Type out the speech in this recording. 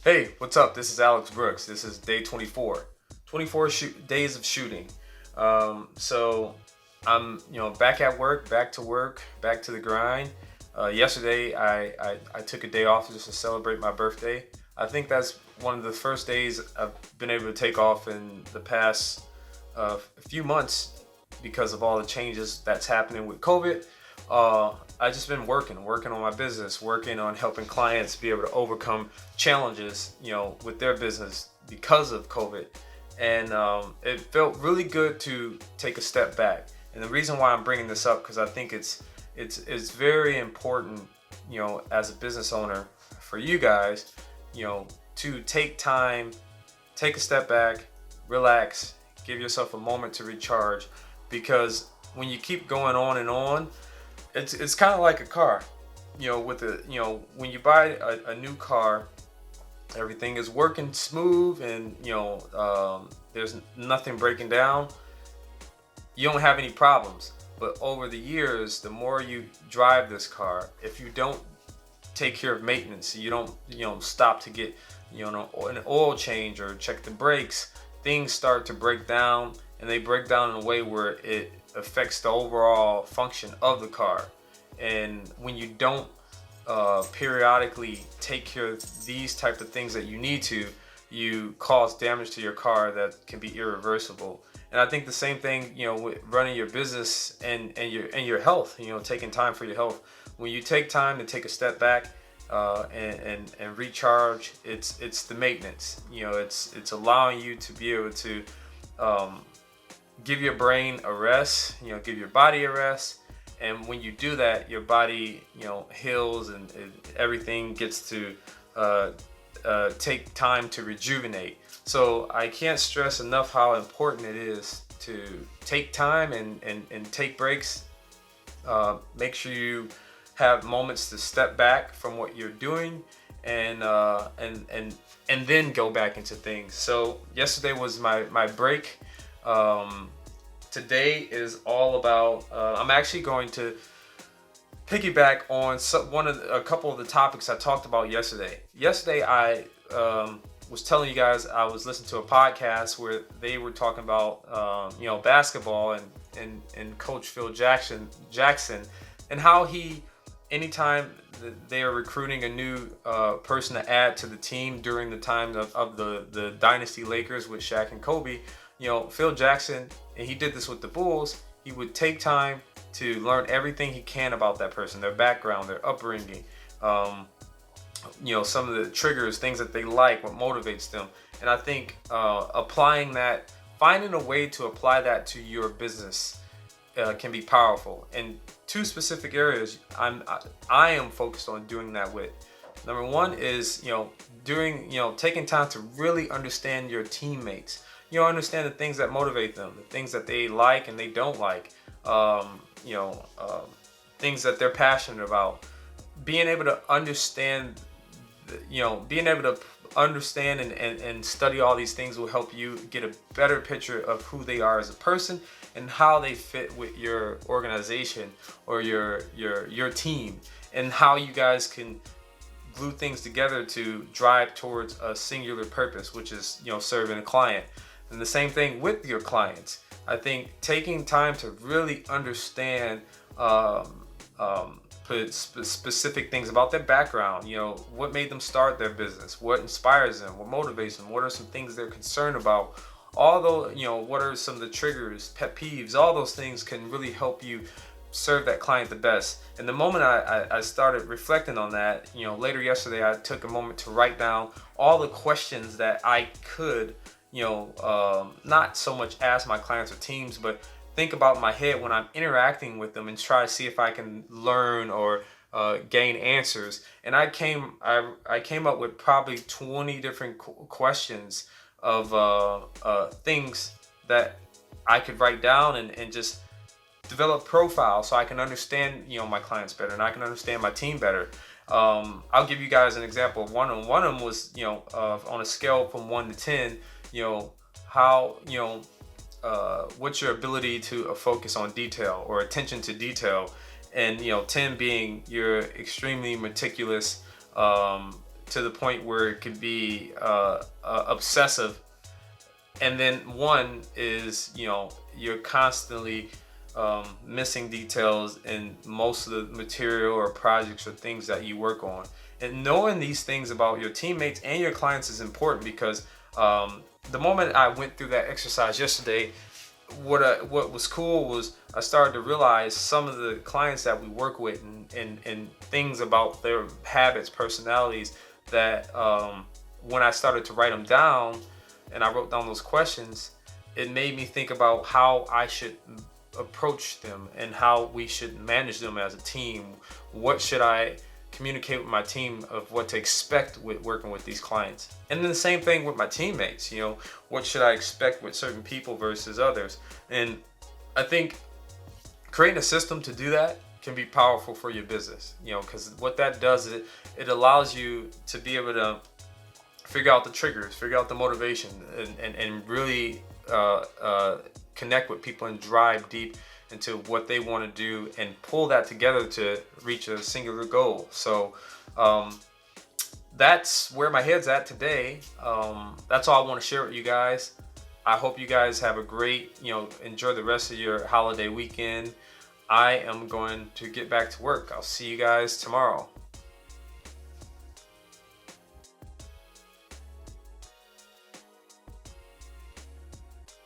Hey, what's up? This is Alex Brooks. This is day 24. 24 days of shooting. So I'm, back at work, back to work, back to the grind. Yesterday, I took a day off just to celebrate my birthday. I think that's one of the first days I've been able to take off in the past few months because of all the changes that's happening with COVID. I just been working on my business, working on helping clients be able to overcome challenges, with their business because of COVID. And it felt really good to take a step back. And the reason why I'm bringing this up because I think it's very important, as a business owner for you guys, to take time, take a step back, relax, give yourself a moment to recharge, because when you keep going on and on, it's kind of like a car, with the when you buy a new car, everything is working smooth and there's nothing breaking down. You don't have any problems. But over the years, the more you drive this car, if you don't take care of maintenance, you don't stop to get an oil change or check the brakes, things start to break down, and they break down in a way where it affects the overall function of the car. And when you don't periodically take care of these type of things that you need to, you cause damage to your car that can be irreversible. And I think the same thing, with running your business and your health, taking time for your health. When you take time to take a step back and recharge, it's the maintenance. It's allowing you to be able to give your brain a rest, give your body a rest. And when you do that, your body, heals and everything gets to take time to rejuvenate. So I can't stress enough how important it is to take time and take breaks. Make sure you have moments to step back from what you're doing and then go back into things. So yesterday was my break. Today is all about. I'm actually going to piggyback on a couple of the topics I talked about yesterday. Yesterday, I was telling you guys I was listening to a podcast where they were talking about basketball and Coach Phil Jackson, and how anytime they are recruiting a new person to add to the team during the time of the Dynasty Lakers with Shaq and Kobe, Phil Jackson, and he did this with the Bulls, he would take time to learn everything he can about that person, their background, their upbringing, some of the triggers, things that they like, what motivates them. And I think applying that, finding a way to apply that to your business can be powerful. And two specific areas I am focused on doing that with. Number one is, taking time to really understand your teammates. Understand the things that motivate them, the things that they like and they don't like, things that they're passionate about. Being able to understand, and study all these things will help you get a better picture of who they are as a person and how they fit with your organization or your team, and how you guys can glue things together to drive towards a singular purpose, which is serving a client. And the same thing with your clients. I think taking time to really understand specific things about their background, what made them start their business, what inspires them, what motivates them, what are some things they're concerned about, all those, what are some of the triggers, pet peeves, all those things can really help you serve that client the best. And the moment I started reflecting on that, later yesterday, I took a moment to write down all the questions that I could, not so much ask my clients or teams, but think about in my head when I'm interacting with them and try to see if I can learn or gain answers. And I came up with probably 20 different questions of things that I could write down and just develop profiles so I can understand my clients better and I can understand my team better. I'll give you guys an example of one of them. One of them was on a scale from 1 to 10, how what's your ability to focus on detail or attention to detail, and 10 being you're extremely meticulous, to the point where it could be obsessive. And then one is, you're constantly missing details in most of the material or projects or things that you work on. And knowing these things about your teammates and your clients is important, because the moment I went through that exercise yesterday, what was cool was I started to realize some of the clients that we work with and things about their habits, personalities, that when I started to write them down and I wrote down those questions, it made me think about how I should approach them and how we should manage them as a team. What should I communicate with my team of what to expect with working with these clients? And then the same thing with my teammates. What should I expect with certain people versus others? And I think creating a system to do that can be powerful for your business, because what that does is it allows you to be able to figure out the triggers, figure out the motivation, and really connect with people and drive deep into what they want to do and pull that together to reach a singular goal. So that's where my head's at today. That's all I want to share with you guys. I hope you guys have a great, enjoy the rest of your holiday weekend. I am going to get back to work. I'll see you guys tomorrow.